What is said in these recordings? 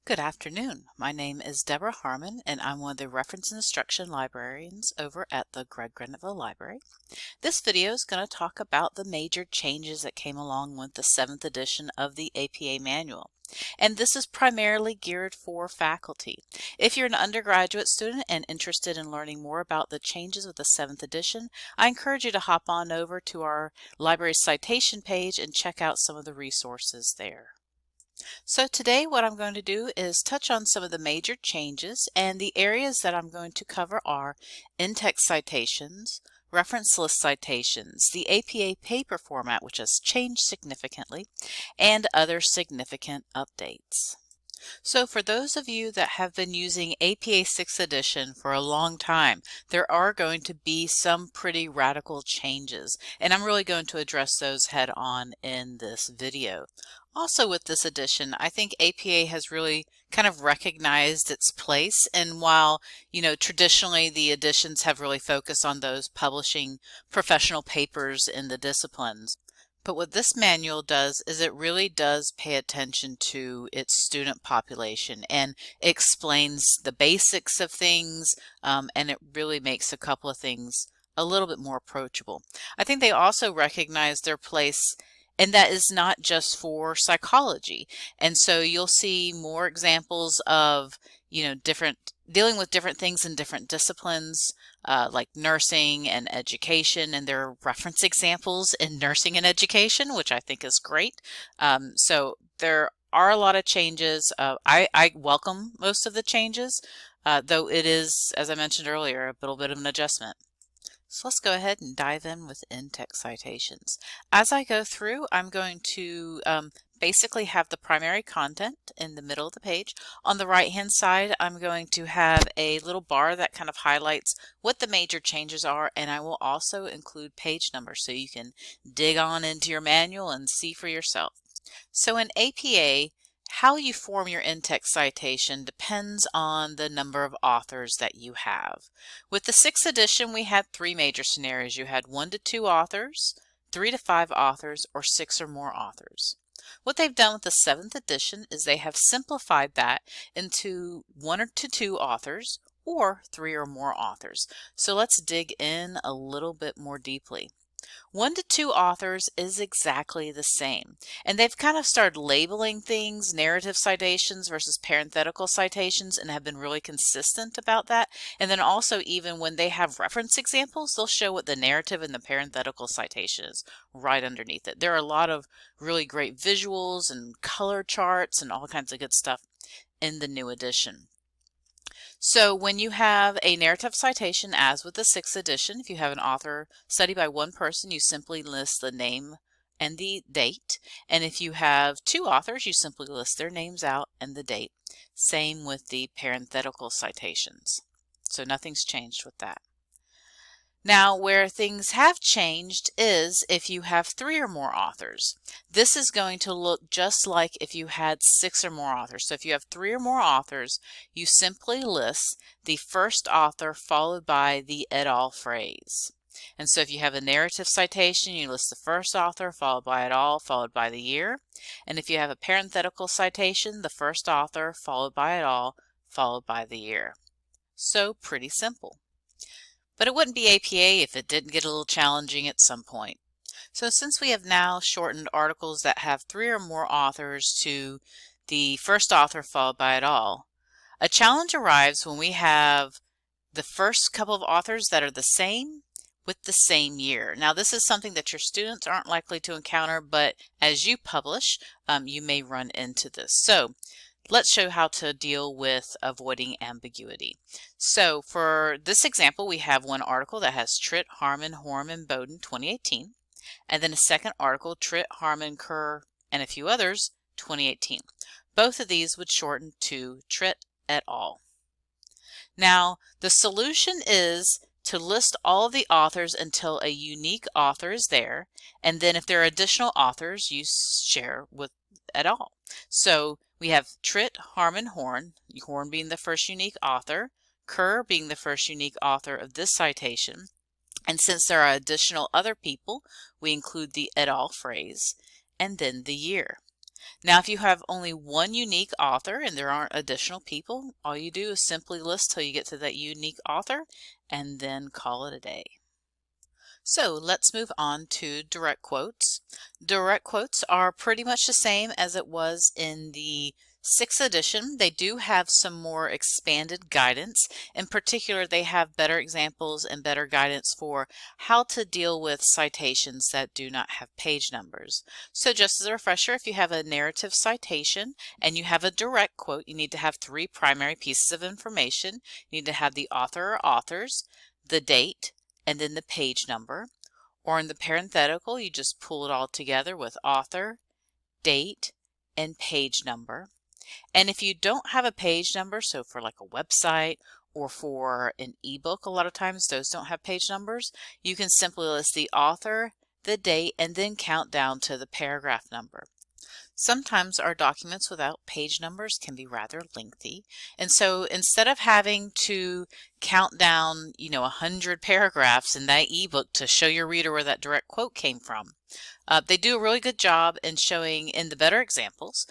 Good afternoon. My name is Deborah Harmon, and I'm one of the Reference and Instruction Librarians over at the Greg Grenville Library. This video is going to talk about the major changes that came along with the 7th edition of the APA manual. And this is primarily geared for faculty. If you're an undergraduate student and interested in learning more about the changes with the 7th edition, I encourage you to hop on over to our library citation page and check out some of the resources there. So today what I'm going to do is touch on some of the major changes, and the areas that I'm going to cover are in-text citations, reference list citations, the APA paper format, which has changed significantly, and other significant updates. So for those of you that have been using APA 6th edition for a long time, there are going to be some pretty radical changes, and I'm really going to address those head on in this video. Also with this edition, I think APA has really kind of recognized its place, and while, traditionally the editions have really focused on those publishing professional papers in the disciplines, but what this manual does is it really does pay attention to its student population and explains the basics of things, and it really makes a couple of things a little bit more approachable. I think they also recognize their place, and that is not just for psychology. And so you'll see more examples of, dealing with different things in different disciplines, like nursing and education, and there are reference examples in nursing and education, which I think is great. So there are a lot of changes. I welcome most of the changes, though it is, as I mentioned earlier, a little bit of an adjustment. So let's go ahead and dive in with in-text citations. As I go through, I'm going to basically have the primary content in the middle of the page. On the right-hand side, I'm going to have a little bar that kind of highlights what the major changes are, and I will also include page numbers so you can dig on into your manual and see for yourself. So in APA, how you form your in-text citation depends on the number of authors that you have. With the 6th edition, we had 3 major scenarios. You had 1 to 2 authors, 3 to 5 authors, or 6 or more authors. What they've done with the 7th edition is they have simplified that into 1 to 2 authors or 3 or more authors. So let's dig in a little bit more deeply. 1 to 2 authors is exactly the same, and they've kind of started labeling things, narrative citations versus parenthetical citations, and have been really consistent about that. And then also, even when they have reference examples, they'll show what the narrative and the parenthetical citation is right underneath it. There are a lot of really great visuals and color charts and all kinds of good stuff in the new edition. So when you have a narrative citation, as with the 6th edition, if you have an author study by one person, you simply list the name and the date. And if you have 2 authors, you simply list their names out and the date. Same with the parenthetical citations. So nothing's changed with that. Now, where things have changed is if you have 3 or more authors. This is going to look just like if you had 6 or more authors. So if you have 3 or more authors, you simply list the first author followed by the et al. Phrase. And so if you have a narrative citation, you list the first author followed by et al. Followed by the year. And if you have a parenthetical citation, the first author followed by et al. Followed by the year. So pretty simple. But it wouldn't be APA if it didn't get a little challenging at some point. So since we have now shortened articles that have 3 or more authors to the first author followed by et al., a challenge arrives when we have the first couple of authors that are the same with the same year. Now this is something that your students aren't likely to encounter, but as you publish, you may run into this. So let's show how to deal with avoiding ambiguity. So for this example, we have one article that has Tritt, Harmon, Horm, and Bowden 2018, and then a second article, Tritt, Harmon, Kerr, and a few others 2018. Both of these would shorten to Tritt et al. Now the solution is to list all of the authors until a unique author is there, and then if there are additional authors, you share with et al. So we have Tritt, Harmon, Horn being the first unique author, Kerr being the first unique author of this citation, and since there are additional other people, we include the et al. Phrase, and then the year. Now, if you have only one unique author and there aren't additional people, all you do is simply list till you get to that unique author and then call it a day. So let's move on to direct quotes. Direct quotes are pretty much the same as it was in the 6th edition. They do have some more expanded guidance. In particular, they have better examples and better guidance for how to deal with citations that do not have page numbers. So just as a refresher, if you have a narrative citation and you have a direct quote, you need to have 3 primary pieces of information. You need to have the author or authors, the date, and then the page number. Or in the parenthetical, you just pull it all together with author, date, and page number. And if you don't have a page number, so for like a website or for an ebook, a lot of times those don't have page numbers, you can simply list the author, the date, and then count down to the paragraph number. Sometimes our documents without page numbers can be rather lengthy. And so instead of having to count down, 100 paragraphs in that ebook to show your reader where that direct quote came from, they do a really good job in showing in the better examples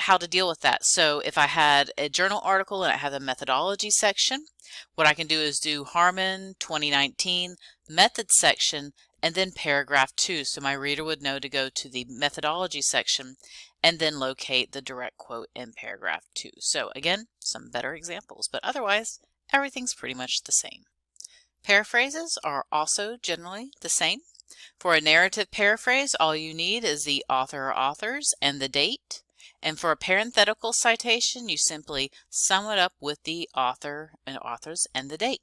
how to deal with that. So if I had a journal article and I have a methodology section, what I can do is do Harmon 2019 method section and then paragraph 2. So my reader would know to go to the methodology section and then locate the direct quote in paragraph 2. So again, some better examples, but otherwise everything's pretty much the same. Paraphrases are also generally the same. For a narrative paraphrase, all you need is the author or authors and the date. And for a parenthetical citation, you simply sum it up with the author and authors and the date.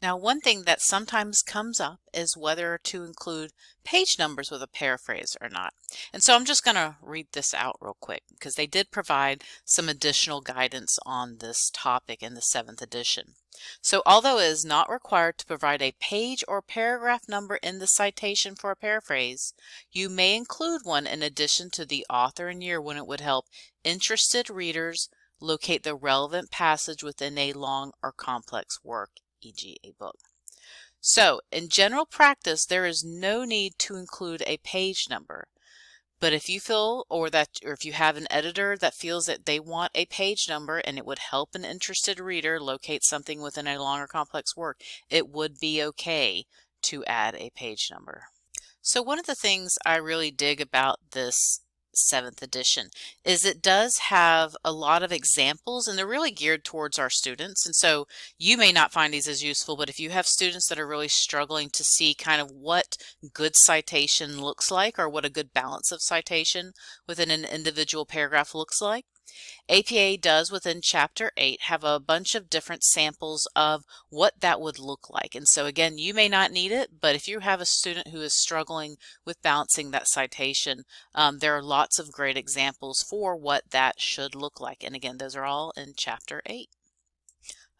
Now, one thing that sometimes comes up is whether to include page numbers with a paraphrase or not. And so I'm just going to read this out real quick because they did provide some additional guidance on this topic in the 7th edition. So although it is not required to provide a page or paragraph number in the citation for a paraphrase, you may include one in addition to the author and year when it would help interested readers locate the relevant passage within a long or complex work, e.g. a book. So in general practice, there is no need to include a page number. But if you feel or if you have an editor that feels that they want a page number and it would help an interested reader locate something within a long or complex work, it would be okay to add a page number. So one of the things I really dig about this 7th edition is it does have a lot of examples and they're really geared towards our students, and so you may not find these as useful, but if you have students that are really struggling to see kind of what good citation looks like or what a good balance of citation within an individual paragraph looks like, APA does within Chapter 8 have a bunch of different samples of what that would look like. And so again, you may not need it, but if you have a student who is struggling with balancing that citation, there are lots of great examples for what that should look like. And again, those are all in Chapter 8.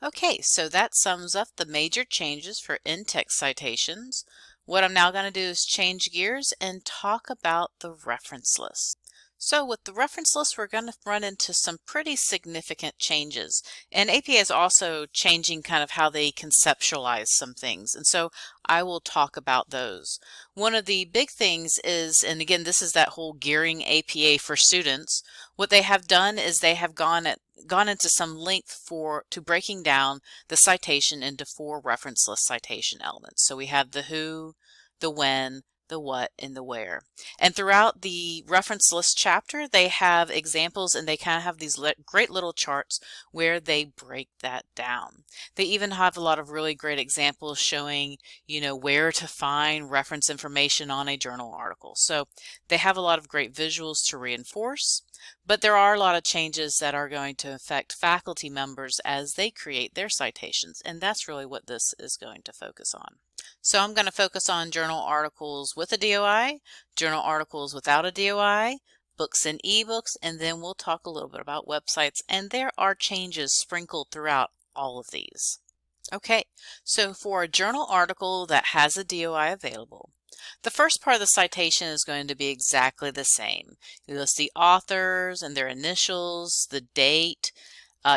Okay, so that sums up the major changes for in-text citations. What I'm now going to do is change gears and talk about the reference list. So with the reference list, we're going to run into some pretty significant changes. And APA is also changing kind of how they conceptualize some things. And so I will talk about those. One of the big things is, and again, this is that whole gearing APA for students. What they have done is they have gone into some length to breaking down the citation into 4 reference list citation elements. So we have the who, the when, the what, and the where. And throughout the reference list chapter, they have examples and they kind of have these great little charts where they break that down. They even have a lot of really great examples showing, where to find reference information on a journal article. So they have a lot of great visuals to reinforce, but there are a lot of changes that are going to affect faculty members as they create their citations, and that's really what this is going to focus on. So I'm going to focus on journal articles with a DOI, journal articles without a DOI, books and ebooks, and then we'll talk a little bit about websites, and there are changes sprinkled throughout all of these. Okay, so for a journal article that has a DOI available, the first part of the citation is going to be exactly the same. You list the authors and their initials, the date.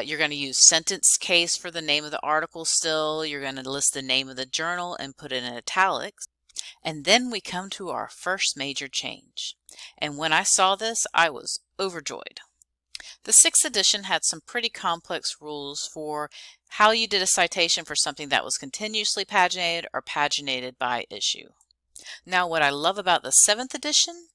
You're going to use sentence case for the name of the article still. You're going to list the name of the journal and put it in italics. And then we come to our first major change. And when I saw this, I was overjoyed. The 6th edition had some pretty complex rules for how you did a citation for something that was continuously paginated or paginated by issue. Now, what I love about the 7th edition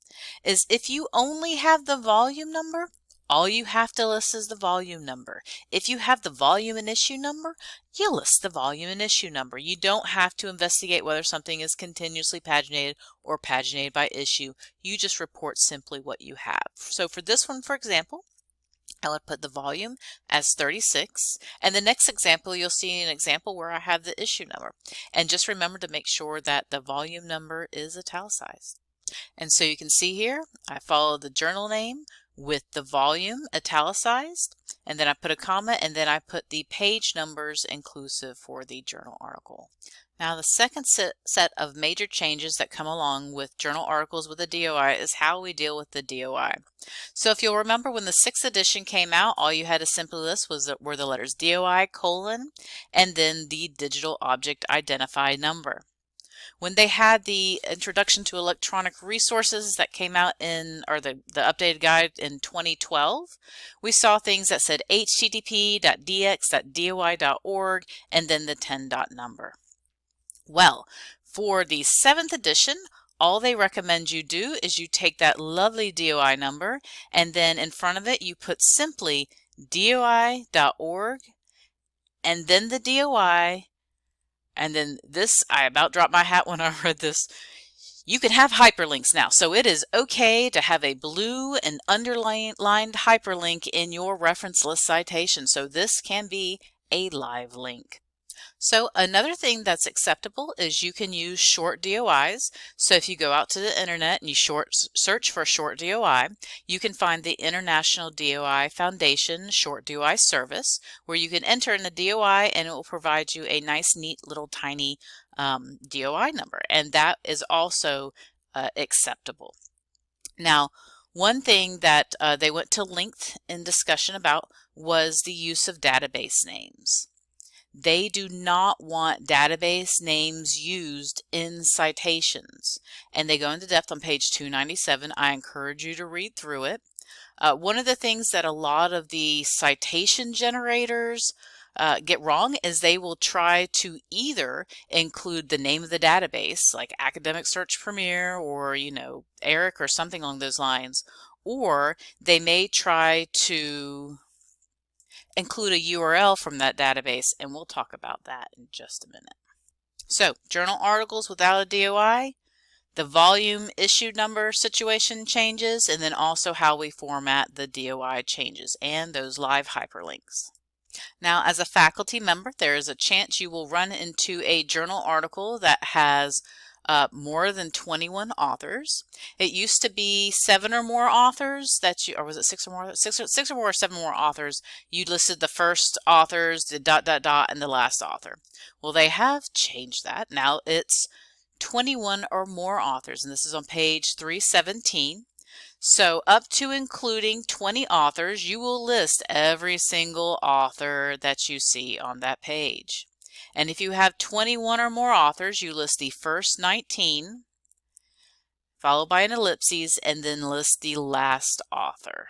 is if you only have the volume number, all you have to list is the volume number. If you have the volume and issue number, you list the volume and issue number. You don't have to investigate whether something is continuously paginated or paginated by issue. You just report simply what you have. So for this one, for example, I would put the volume as 36, and the next example you'll see an example where I have the issue number. And just remember to make sure that the volume number is italicized. And so you can see here I follow the journal name with the volume italicized, and then I put a comma, and then I put the page numbers inclusive for the journal article. Now the second set of major changes that come along with journal articles with a DOI is how we deal with the DOI. So if you'll remember when the 6th edition came out, all you had to simply list were the letters DOI, colon, and then the digital object identify number. When they had the introduction to electronic resources that came out in, or the updated guide in 2012, we saw things that said http://dx.doi.org and then the 10 number. Well, for the 7th edition, all they recommend you do is you take that lovely DOI number and then in front of it you put simply doi.org and then the DOI, and then this, I about dropped my hat when I read this. You can have hyperlinks now. So it is okay to have a blue and underlined hyperlink in your reference list citation. So this can be a live link. So another thing that's acceptable is you can use short DOIs. So if you go out to the internet and you search for short DOI, you can find the International DOI Foundation Short DOI Service, where you can enter in the DOI and it will provide you a nice, neat, little tiny DOI number. And that is also acceptable. Now, one thing that they went to length in discussion about was the use of database names. They do not want database names used in citations, and they go into depth on page 297. I encourage you to read through it. One of the things that a lot of the citation generators get wrong is they will try to either include the name of the database, like Academic Search Premier or, ERIC or something along those lines, or they may try to include a URL from that database, and we'll talk about that in just a minute. So, journal articles without a DOI, the volume issue number situation changes, and then also how we format the DOI changes and those live hyperlinks. Now, as a faculty member, there is a chance you will run into a journal article that has more than 21 authors. It used to be 7 or more authors that you, or was it 6 or more? 6 or more, or 7 more authors. You listed the first authors, the ... and the last author. Well, they have changed that. Now it's 21 or more authors, and this is on page 317. So up to including 20 authors, you will list every single author that you see on that page. And if you have 21 or more authors, you list the first 19, followed by an ellipses, and then list the last author.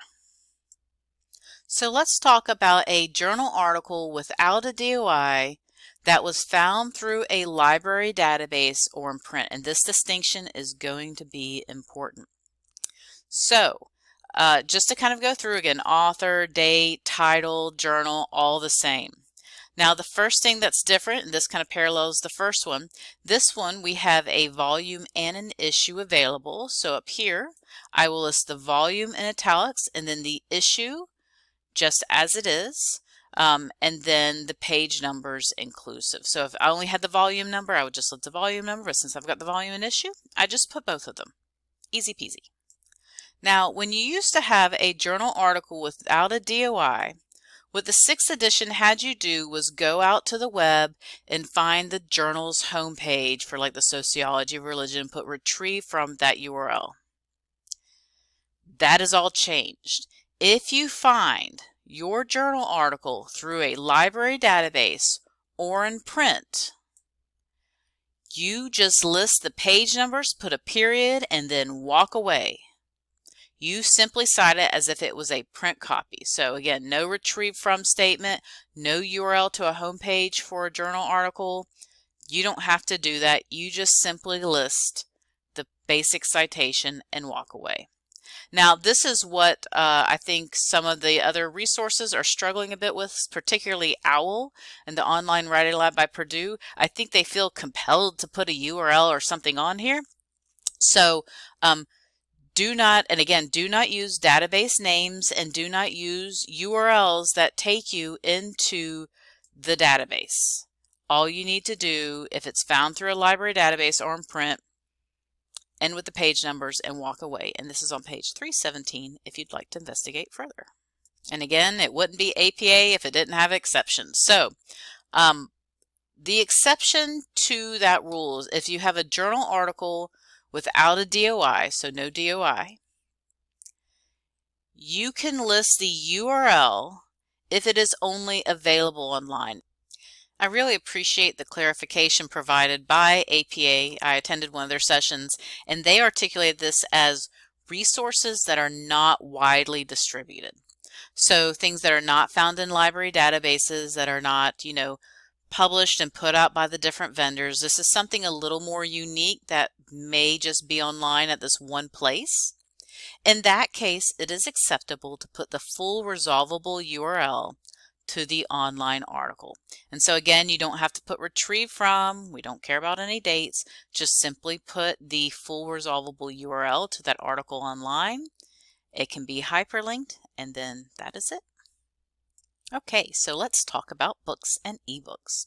So let's talk about a journal article without a DOI that was found through a library database or in print. And this distinction is going to be important. So just to kind of go through again, author, date, title, journal, all the same. Now the first thing that's different, and this kind of parallels the first one, this one we have a volume and an issue available. So up here I will list the volume in italics and then the issue just as it is, and then the page numbers inclusive. So if I only had the volume number, I would just list the volume number, but since I've got the volume and issue, I just put both of them. Easy peasy. Now when you used to have a journal article without a DOI, what the 6th edition had you do was go out to the web and find the journal's homepage for like the sociology of religion, put retrieve from that URL. That is all changed. If you find your journal article through a library database or in print, you just list the page numbers, put a period, and then walk away. you simply cite it as if it was a print copy. So again, no retrieve from statement, no URL to a home page for a journal article. You don't have to do that. You just simply list the basic citation and walk away. Now, this is what I think some of the other resources are struggling a bit with, particularly OWL and the Online Writing Lab by Purdue. I think they feel compelled to put a URL or something on here. So do not use database names and do not use URLs that take you into the database. All you need to do, if it's found through a library database or in print, end with the page numbers and walk away. And this is on page 317 if you'd like to investigate further. And again, it wouldn't be APA if it didn't have exceptions. So the exception to that rule is if you have a journal article without a DOI, so no DOI, you can list the URL if it is only available online. I really appreciate the clarification provided by APA. I attended one of their sessions, and they articulated this as resources that are not widely distributed. So things that are not found in library databases, that are not, published and put out by the different vendors. This is something a little more unique that may just be online at this one place. In that case, it is acceptable to put the full resolvable URL to the online article. And so again, you don't have to put retrieve from, we don't care about any dates, just simply put the full resolvable URL to that article online. It can be hyperlinked, and then that is it. Okay, so let's talk about books and ebooks.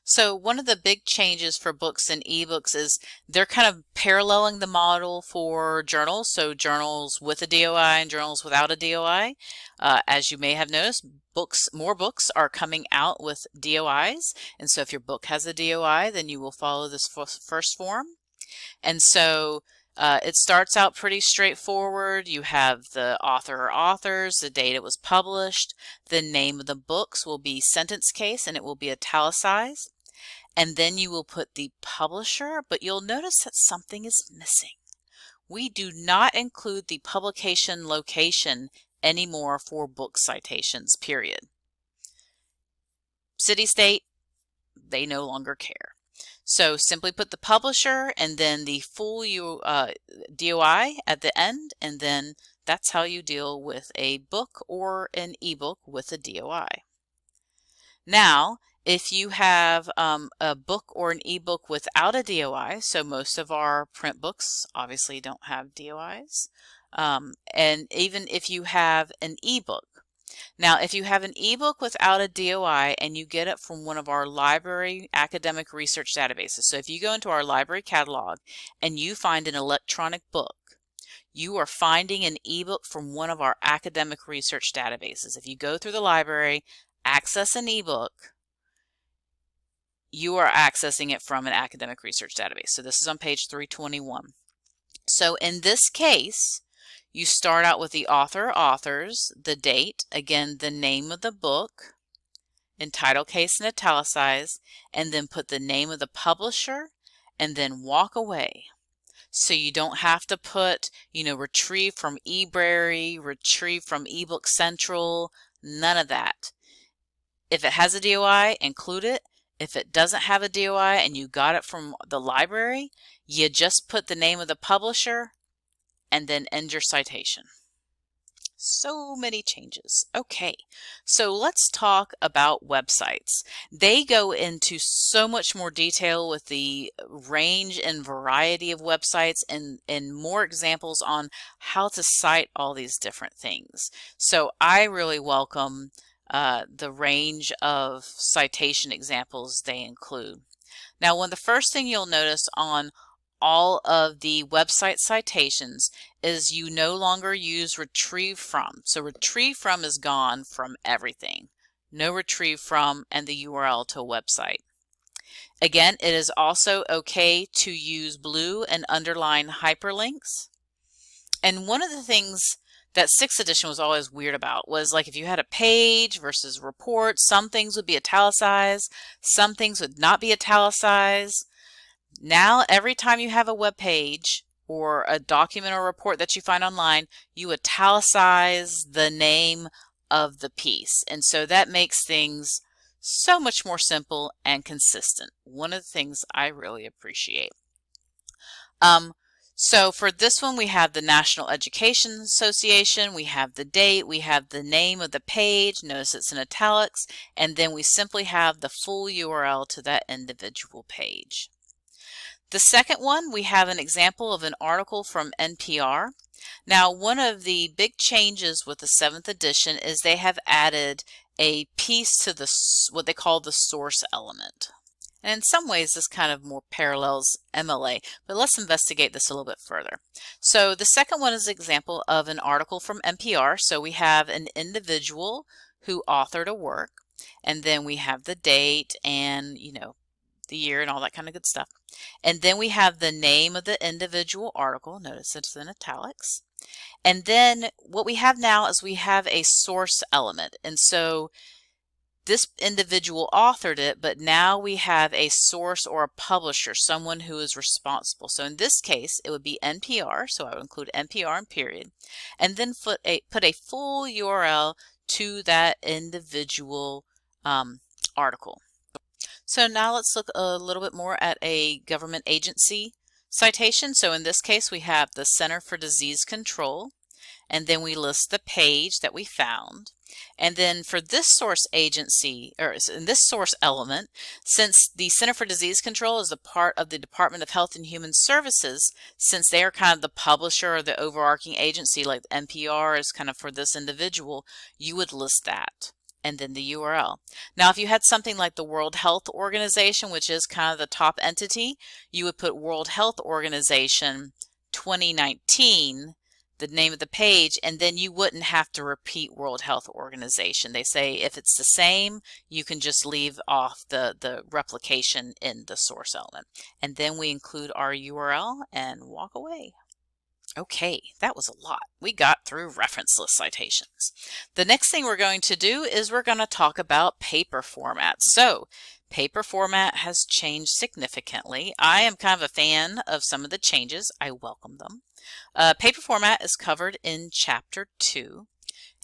So one of the big changes for books and ebooks is they're kind of paralleling the model for journals. So journals with a DOI and journals without a DOI. As you may have noticed, more books are coming out with DOIs. And so if your book has a DOI, then you will follow this first form. And so it starts out pretty straightforward. You have the author or authors, the date it was published, the name of the books will be sentence case and it will be italicized. And then you will put the publisher, but you'll notice that something is missing. We do not include the publication location anymore for book citations, period. City, state, they no longer care. So simply put the publisher and then the full DOI at the end, and then that's how you deal with a book or an ebook with a DOI. Now, if you have a book or an ebook without a DOI, so most of our print books obviously don't have DOIs, and even if you have an ebook. Now, if you have an ebook without a DOI and you get it from one of our library academic research databases, so if you go into our library catalog and you find an electronic book, you are finding an ebook from one of our academic research databases. If you go through the library, access an ebook, you are accessing it from an academic research database. So this is on page 321. So in this case, you start out with the author, authors, the date, again, the name of the book, in title case and italicized, and then put the name of the publisher, and then walk away. So you don't have to put, retrieve from eBrary, retrieve from eBook Central, none of that. If it has a DOI, include it. If it doesn't have a DOI and you got it from the library, you just put the name of the publisher and then end your citation. So many changes. Okay, so let's talk about websites. They go into so much more detail with the range and variety of websites and more examples on how to cite all these different things. So I really welcome the range of citation examples they include. Now, the first thing you'll notice on all of the website citations is you no longer use retrieve from. So retrieve from is gone from everything. No retrieve from and the URL to a website. Again, it is also okay to use blue and underline hyperlinks. And one of the things that 6th edition was always weird about was like if you had a page versus report, some things would be italicized, some things would not be italicized. Now, every time you have a web page or a document or report that you find online, you italicize the name of the piece. And so that makes things so much more simple and consistent. One of the things I really appreciate. So for this one, we have the National Education Association, we have the date, we have the name of the page, notice it's in italics, and then we simply have the full URL to that individual page. The second one, we have an example of an article from NPR. Now, one of the big changes with the 7th edition is they have added a piece to the what they call the source element. And in some ways, this kind of more parallels MLA, but let's investigate this a little bit further. So the second one is an example of an article from NPR. So we have an individual who authored a work, and then we have the date and, the year and all that kind of good stuff. And then we have the name of the individual article. Notice it's in italics. And then what we have now is we have a source element. And so this individual authored it, but now we have a source or a publisher, someone who is responsible. So in this case, it would be NPR, so I would include NPR and period, and then put a full URL to that individual article. So now let's look a little bit more at a government agency citation. So in this case, we have the Center for Disease Control, and then we list the page that we found. And then for this source agency, or in this source element, since the Center for Disease Control is a part of the Department of Health and Human Services, since they are kind of the publisher or the overarching agency, like NPR is kind of for this individual, you would list that and then the URL. Now, if you had something like the World Health Organization, which is kind of the top entity, you would put World Health Organization 2019, the name of the page, and then you wouldn't have to repeat World Health Organization. They say if it's the same, you can just leave off the replication in the source element. And then we include our URL and walk away. Okay, that was a lot. We got through reference list citations. The next thing we're going to do is we're going to talk about paper formats. So paper format has changed significantly. I am kind of a fan of some of the changes. I welcome them. Paper format is covered in Chapter 2.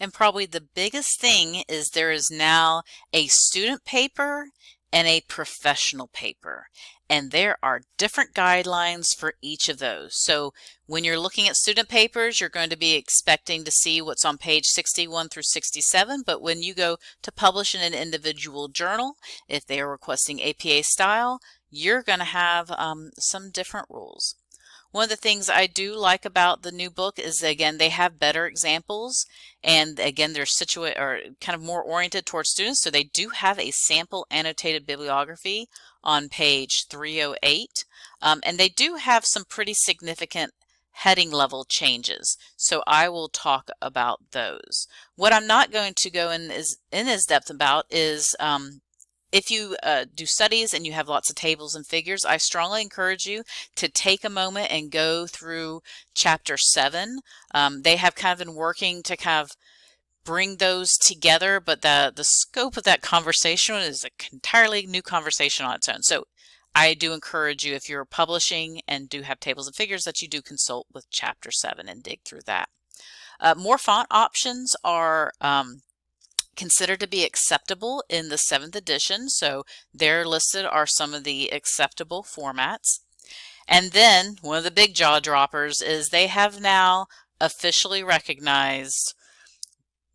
And probably the biggest thing is there is now a student paper and a professional paper. And there are different guidelines for each of those. So when you're looking at student papers, you're going to be expecting to see what's on page 61 through 67. But when you go to publish in an individual journal, if they are requesting APA style, you're going to have some different rules. One of the things I do like about the new book is, again, they have better examples, and again, they're kind of more oriented towards students, so they do have a sample annotated bibliography on page 308, and they do have some pretty significant heading level changes, so I will talk about those. What I'm not going to go in as depth about is if you do studies and you have lots of tables and figures, I strongly encourage you to take a moment and go through Chapter 7. They have kind of been working to kind of bring those together, but the scope of that conversation is an entirely new conversation on its own. So I do encourage you, if you're publishing and do have tables and figures, that you do consult with Chapter 7 and dig through that. More font options are considered to be acceptable in the 7th edition. So there listed are some of the acceptable formats. And then one of the big jaw droppers is they have now officially recognized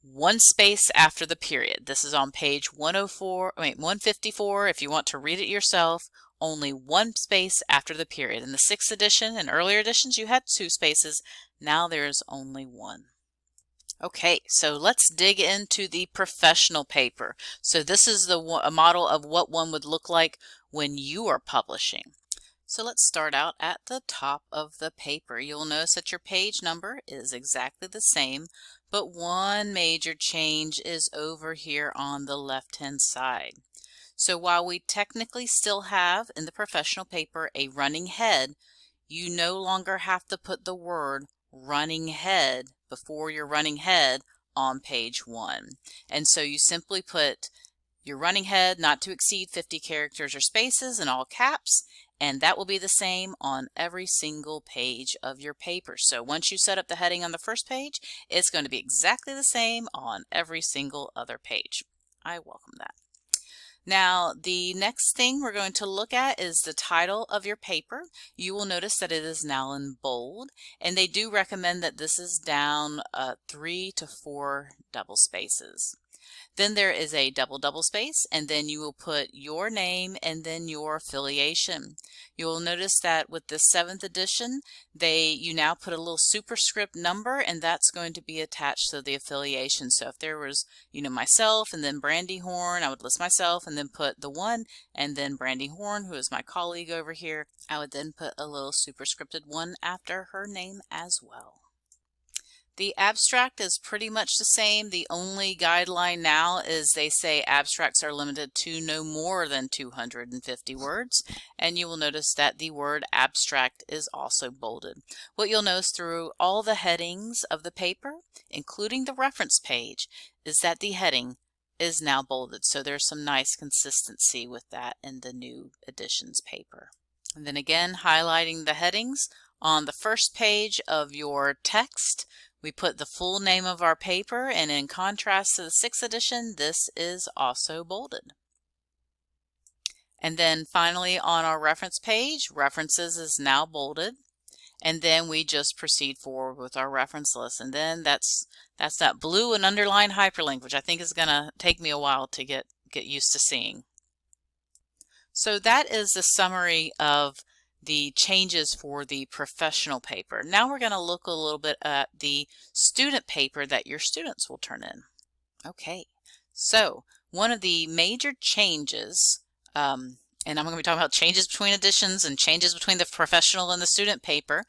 one space after the period. This is on page 154. If you want to read it yourself, only one space after the period. In the 6th edition and earlier editions, you had 2 spaces. Now there's only 1. Okay, so let's dig into the professional paper. So this is a model of what one would look like when you are publishing. So let's start out at the top of the paper. You'll notice that your page number is exactly the same, but one major change is over here on the left-hand side. So while we technically still have in the professional paper a running head, you no longer have to put the word running head before your running head on page 1. And so you simply put your running head not to exceed 50 characters or spaces in all caps, and that will be the same on every single page of your paper. So once you set up the heading on the first page, it's going to be exactly the same on every single other page. I welcome that. Now, the next thing we're going to look at is the title of your paper. You will notice that it is now in bold, and they do recommend that this is down 3 to 4 double spaces. Then there is a double space, and then you will put your name and then your affiliation. You will notice that with the 7th edition, you now put a little superscript number, and that's going to be attached to the affiliation. So if there was, myself and then Brandy Horn, I would list myself and then put the 1, and then Brandy Horn, who is my colleague over here, I would then put a little superscripted 1 after her name as well. The abstract is pretty much the same. The only guideline now is they say abstracts are limited to no more than 250 words, and you will notice that the word abstract is also bolded. What you'll notice through all the headings of the paper, including the reference page, is that the heading is now bolded. So there's some nice consistency with that in the new edition's paper. And then again, highlighting the headings on the first page of your text, we put the full name of our paper, and in contrast to the 6th edition, this is also bolded. And then finally on our reference page, references is now bolded, and then we just proceed forward with our reference list. And then that's that blue and underlined hyperlink, which I think is going to take me a while to get used to seeing. So that is the summary of the changes for the professional paper. Now we're going to look a little bit at the student paper that your students will turn in. Okay, so one of the major changes, and I'm going to be talking about changes between editions and changes between the professional and the student paper,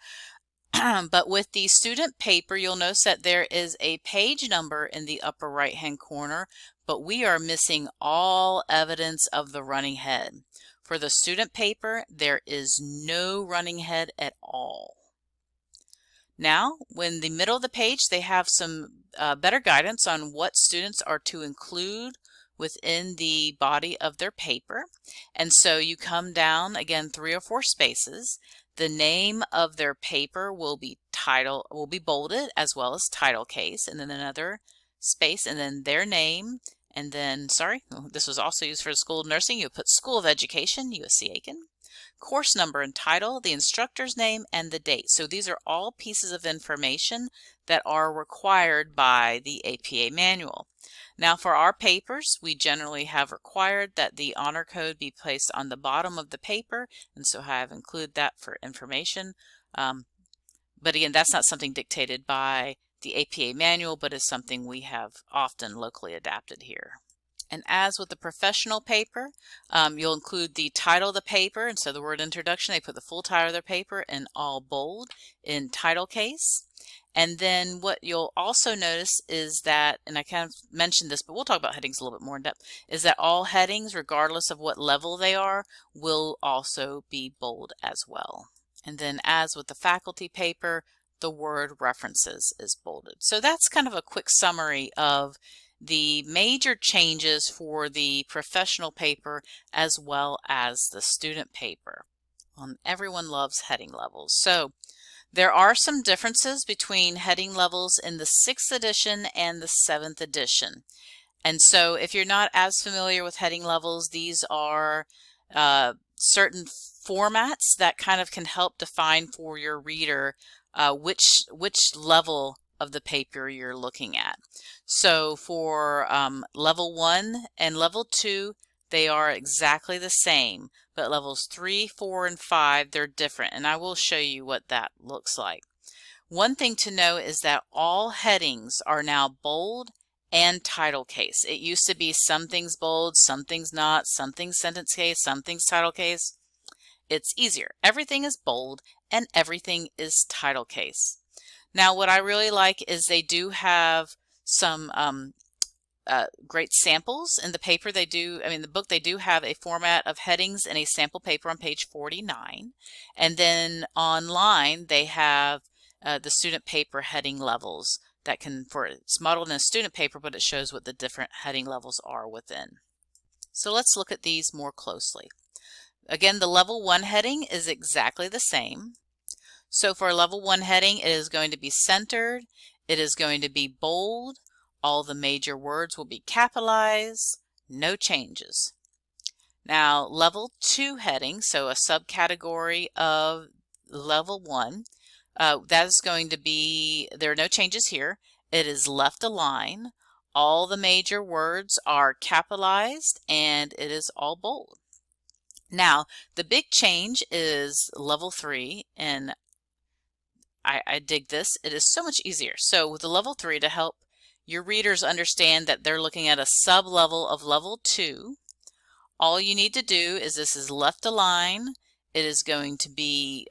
but with the student paper, you'll notice that there is a page number in the upper right hand corner, but we are missing all evidence of the running head. For the student paper, there is no running head at all. Now, when the middle of the page, they have some better guidance on what students are to include within the body of their paper. And so you come down, again, 3 or 4 spaces. The name of their paper will be bolded, as well as title case, and then another space, and then their name. And then, this was also used for the School of Nursing. You'll put School of Education, UofSC Aiken, course number and title, the instructor's name, and the date. So these are all pieces of information that are required by the APA manual. Now for our papers, we generally have required that the honor code be placed on the bottom of the paper, and so I have included that for information. But again, that's not something dictated by the APA manual, but is something we have often locally adapted here. And as with the professional paper, you'll include the title of the paper, and so the word introduction, they put the full title of their paper in all bold in title case. And then what you'll also notice is that, and I kind of mentioned this, but we'll talk about headings a little bit more in depth, is that all headings, regardless of what level they are, will also be bold as well. And then as with the faculty paper, the word references is bolded. So that's kind of a quick summary of the major changes for the professional paper as well as the student paper. Everyone loves heading levels. So there are some differences between heading levels in the 6th edition and the 7th edition. And so if you're not as familiar with heading levels, these are certain formats that kind of can help define for your reader which level of the paper you're looking at. So for level 1 and level 2, they are exactly the same, but levels 3, 4, and 5, they're different, and I will show you what that looks like. One thing to know is that all headings are now bold and title case. It used to be some things bold, some things not, some things sentence case, some things title case. It's easier. Everything is bold and everything is title case. Now what I really like is they do have some great samples in the paper. The book, they do have a format of headings and a sample paper on page 49. And then online they have the student paper heading levels it's modeled in a student paper, but it shows what the different heading levels are within. So let's look at these more closely. again, the level 1 heading is exactly the same. So for level 1 heading, it is going to be centered, it is going to be bold, all the major words will be capitalized, no changes. Now level 2 heading, so a subcategory of level 1, that is going to be, there are no changes here. It is left align, all the major words are capitalized, and it is all bold. Now the big change is level 3, and I dig this. It is so much easier. So with the level 3, to help your readers understand that they're looking at a sub-level of level 2, all you need to do is, this is left align. It is going to be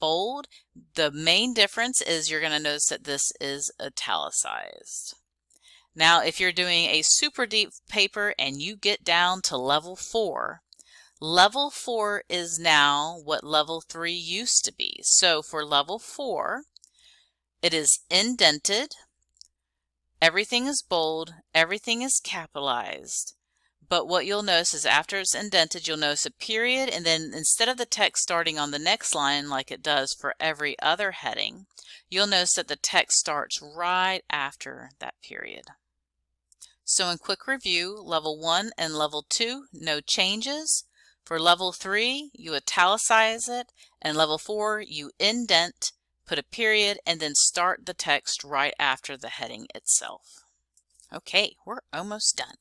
bold. The main difference is you're going to notice that this is italicized. Now, if you're doing a super deep paper and you get down to level 4, level 4 is now what level 3 used to be. So for level 4, it is indented, everything is bold, everything is capitalized. But what you'll notice is after it's indented, you'll notice a period, and then instead of the text starting on the next line like it does for every other heading, you'll notice that the text starts right after that period. So in quick review, level 1 and level 2, no changes. For level 3, you italicize it, and level 4, you indent, put a period, and then start the text right after the heading itself. Okay, we're almost done.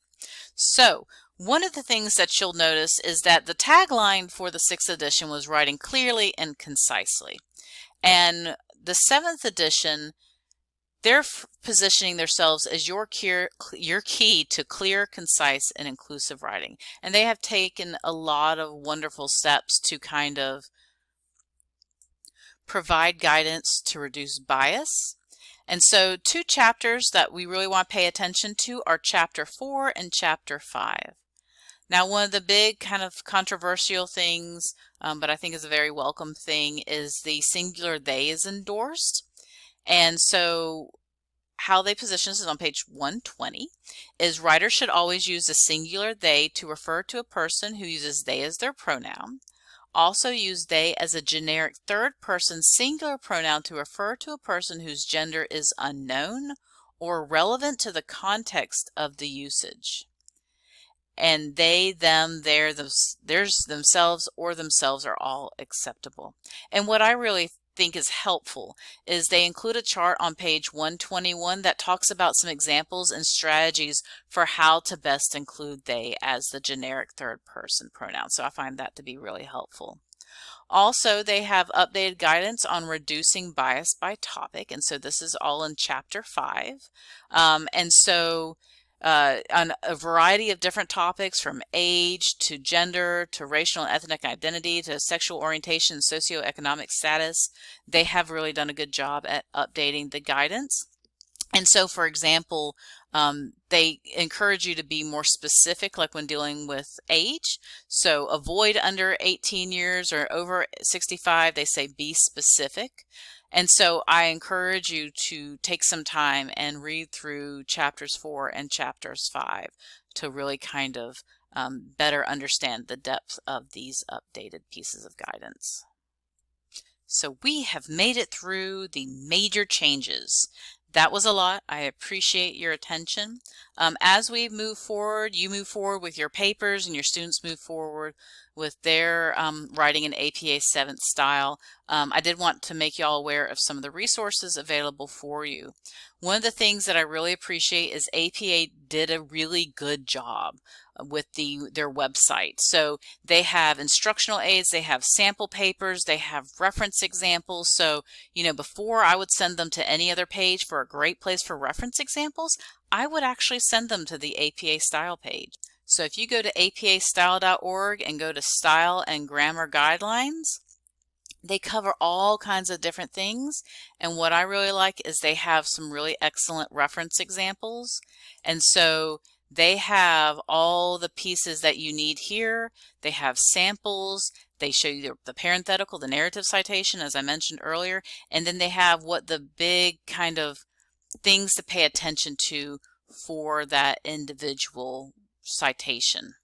So one of the things that you'll notice is that the tagline for the 6th edition was writing clearly and concisely. And the 7th edition, they're positioning themselves as your key to clear, concise, and inclusive writing. And they have taken a lot of wonderful steps to kind of provide guidance to reduce bias. And so 2 chapters that we really want to pay attention to are chapter 4 and chapter 5. Now, one of the big kind of controversial things, but I think is a very welcome thing, is the singular they is endorsed. And so how they position this is on page 120, is writers should always use the singular they to refer to a person who uses they as their pronoun. Also use they as a generic third-person singular pronoun to refer to a person whose gender is unknown or relevant to the context of the usage. And they, them, theirs, themselves, or themselves are all acceptable. And what I really think is helpful is they include a chart on page 121 that talks about some examples and strategies for how to best include they as the generic third-person pronoun. So I find that to be really helpful. Also, they have updated guidance on reducing bias by topic, and so this is all in chapter 5. On a variety of different topics, from age to gender to racial and ethnic identity to sexual orientation and socioeconomic status, they have really done a good job at updating the guidance. And so, for example, they encourage you to be more specific, like when dealing with age. So avoid under 18 years or over 65, they say be specific. And so I encourage you to take some time and read through chapters 4 and chapters 5 to really kind of better understand the depth of these updated pieces of guidance. So we have made it through the major changes. That was a lot. I appreciate your attention. As we move forward, you move forward with your papers and your students move forward with their writing in APA 7th style. I did want to make you all aware of some of the resources available for you. One of the things that I really appreciate is APA did a really good job with their website. So they have instructional aids, they have sample papers, they have reference examples. So, you know, before I would send them to any other page for a great place for reference examples, I would actually send them to the APA style page. So if you go to apastyle.org and go to Style and Grammar Guidelines, they cover all kinds of different things, and what I really like is they have some really excellent reference examples. And so they have all the pieces that you need here. They have samples, they show you the parenthetical, the narrative citation, as I mentioned earlier, and then they have what the big kind of things to pay attention to for that individual citation.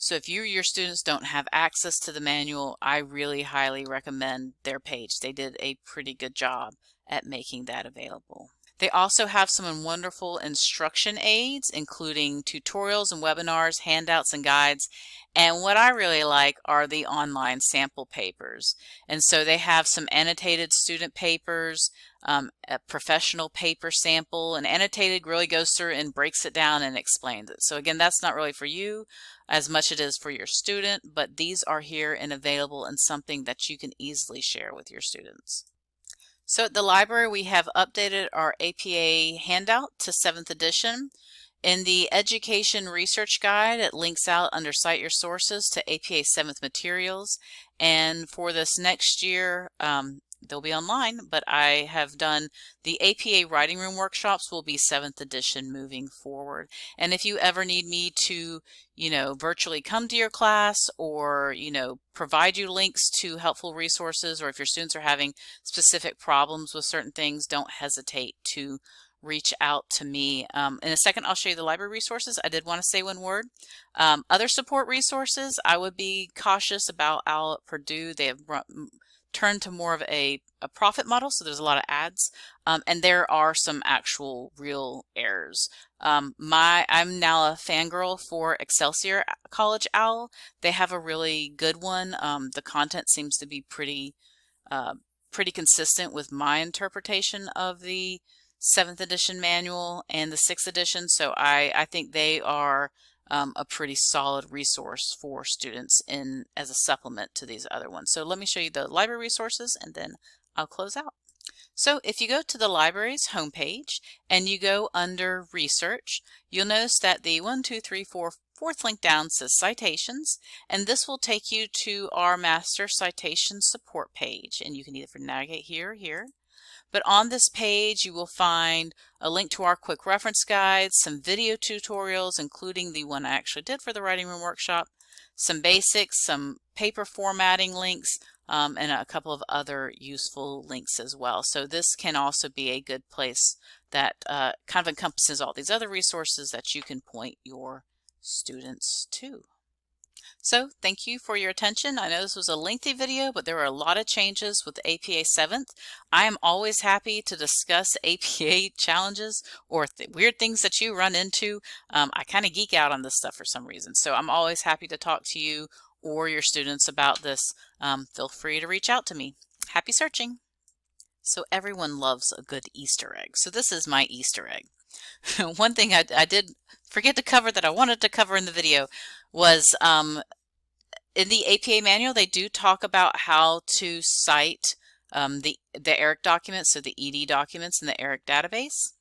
So if you or your students don't have access to the manual, I really highly recommend their page. They did a pretty good job at making that available. They also have some wonderful instruction aids, including tutorials and webinars, handouts and guides. And what I really like are the online sample papers. And so they have some annotated student papers, a professional paper sample, and annotated really goes through and breaks it down and explains it. So again, that's not really for you as much as it is for your student, but these are here and available and something that you can easily share with your students. So at the library, we have updated our APA handout to 7th edition. In the Education Research Guide, it links out under Cite Your Sources to APA 7th materials. And for this next year, they'll be online, but I have done the APA Writing Room workshops will be 7th edition moving forward. And if you ever need me to, virtually come to your class or, provide you links to helpful resources, or if your students are having specific problems with certain things, don't hesitate to reach out to me. In a second, I'll show you the library resources. I did want to say one word. Other support resources, I would be cautious about OWL at Purdue. They have turned to more of a profit model, so there's a lot of ads, and there are some actual real errors. I'm now a fangirl for Excelsior College OWL. They have a really good one. The content seems to be pretty consistent with my interpretation of the 7th edition manual and the 6th edition, so I think they are a pretty solid resource for students as a supplement to these other ones. So let me show you the library resources and then I'll close out. So if you go to the library's homepage and you go under research, you'll notice that the 4th link down says citations, and this will take you to our master citation support page, and you can either navigate here or here. But on this page, you will find a link to our quick reference guides, some video tutorials, including the one I actually did for the Writing Room workshop, some basics, some paper formatting links, and a couple of other useful links as well. So this can also be a good place that kind of encompasses all these other resources that you can point your students to. So thank you for your attention. I know this was a lengthy video, but there were a lot of changes with APA 7th. I am always happy to discuss APA challenges or weird things that you run into. I kind of geek out on this stuff for some reason. So I'm always happy to talk to you or your students about this. Feel free to reach out to me. Happy searching. So everyone loves a good Easter egg. So this is my Easter egg. One thing I did forget to cover that I wanted to cover in the video was in the APA manual, they do talk about how to cite the ERIC documents, so the ED documents in the ERIC database.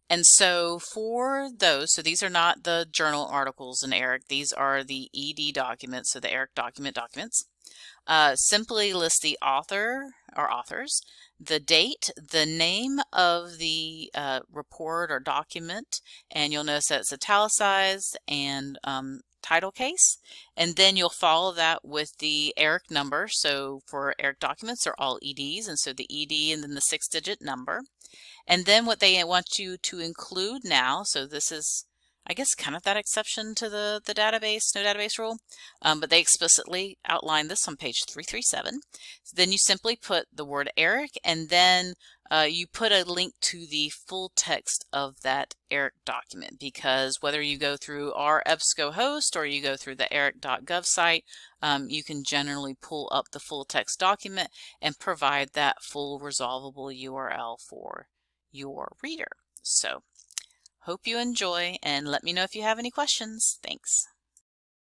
And so for those, so these are not the journal articles in ERIC, these are the ED documents, so the ERIC documents. Simply list the author or authors, the date, the name of the report or document, and you'll notice that it's italicized and title case, and then you'll follow that with the ERIC number. So for ERIC documents, they're all EDs, and so the ED and then the 6-digit number. And then what they want you to include now, so this is, I guess, kind of that exception to the database, no database rule, but they explicitly outline this on page 337. So then you simply put the word ERIC, and then you put a link to the full text of that ERIC document, because whether you go through our EBSCO host or you go through the eric.gov site, you can generally pull up the full text document and provide that full resolvable URL for your reader. So hope you enjoy, and let me know if you have any questions. Thanks.